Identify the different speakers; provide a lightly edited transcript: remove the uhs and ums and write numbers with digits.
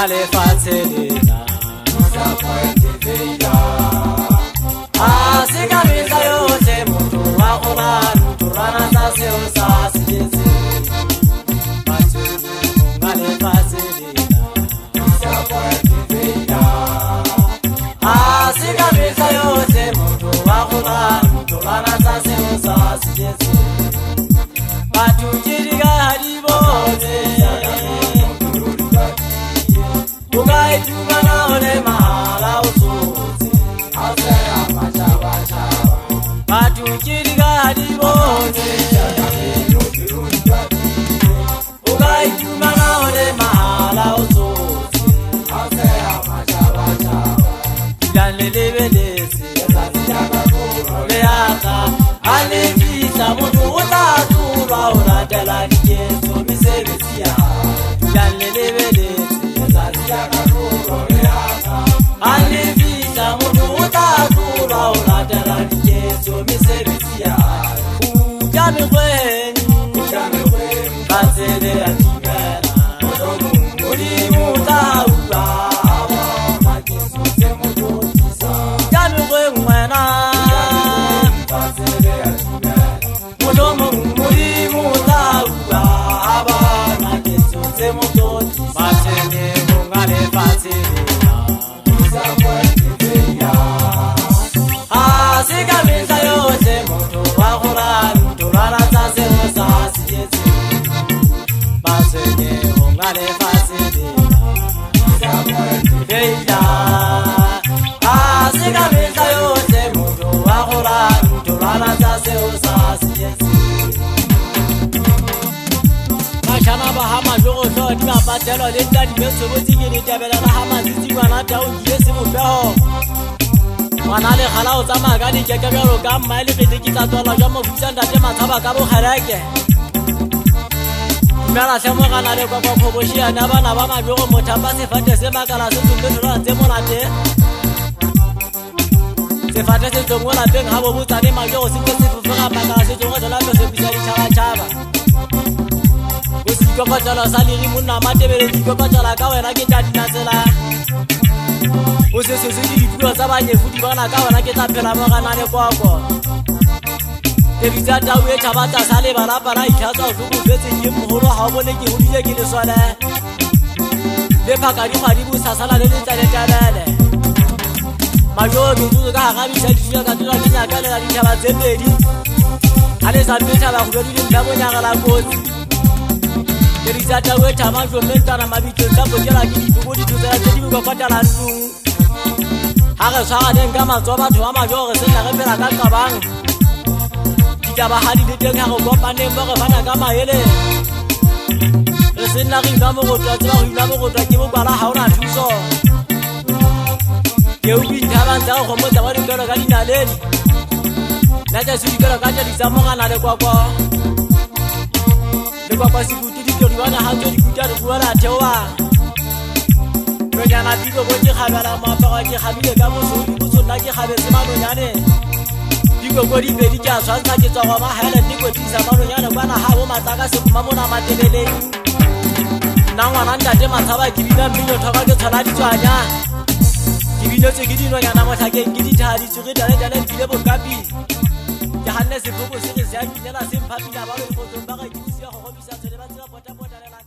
Speaker 1: ngale fatselena asika misa yote mtu wakona turana sase usasijezi matulu ngale fatselena asika misa yote mtu wakona turana sase usasijezi matujiriga haribone ugai tugana ole mahala usuzi asera machaba chaba matujiriga haribone ugai tugana ole mahala usuzi asera machaba chaba danlelebelezi leaka alevisa mutu utaturwa unadala nikezo misebesia danlelebelezi alivisa mutu utaturwa unadala nikezo misebesia ujamekwenyu katsele yatimela ulimu utaurwa makisuse mututisa ujamekwenwena mudomo ulimu utaurwa abana kisuse mututisa matene ngale fatselena asika misa yote mutu wakona turana sase usasijezi matene ngale fatselena asika misa yote mutu wakona turana sase usasijezi mashana bahama jogo shoti mapatelo lenda dimetso botsingene tabela la hama tsitsimana taungie se mopeho mwana le khala o tsama ka dikekebelo ka mmaile pete ke tsa tswala jwa mofusa ntate matshaba ka bokgereke mela tlemo kana le kwa phoboshiana bana ba majogo mothapa sefate se makala se tsundelo tse monate sefate se tsongwa la teng ha bo botsane majogo se ke se fufega makala se tsongwa tsela se bisa di chaba usikokotela saliri monna matebele dikokotela ka wena ke tla dinatsela o se se di dipulo tsa banyefuti bana ka wena ke tla phela mo gana le kwakwa ke bitsa tau e thabatsa sale bana bana ithatsa go bofetse ke moholo ha o bone ke hodile ke lesole le phaka di madi bu sasala le letsale tabele majo ke tsuzo ka ga bitsa di ka tsela ke nyaka le di thaba tse pedi ale sa bitsa ba go di ndabo nyaka la kotsi Kerizata weta manjo mentana mabito ntambo kela kidi bugodi tuzela tedibu kwa kwatala ntungu Hage saga denga mazoba tuwa majore sena repera kakabang Kitaba hadi liteng hage kwa pande mboge fana kama hele Resena ringa mogotwa tiba huila mogotwa kibu kwa la hauna tuso Keubi ntaba ntao komota wadi kero kadi naleli Naja suri kero kaja lizamonga nale kwa kwa Le kwa kwa siku wana hato dikuta ruala tewa Konyana diko boje khabala mapaka ke khabile ka bosodi bosona ke khabetse manonyane Diko godi bedi tja tshwantsa ke tswa ba hala diko tisa manonyane bana ha bo matsaka se kuma mona matelele Na ngwana ntate mathaba ke bina mmino thoka ke tshwana ditswanya Ke bino tse ke dinonyana motlhakeng ke dithadi tsure dale dile bokapi Ke hanne se phoko se re se a kinela se mphaphila ba le botso ba ga ke sia go gobisa tsele ba tsela pota la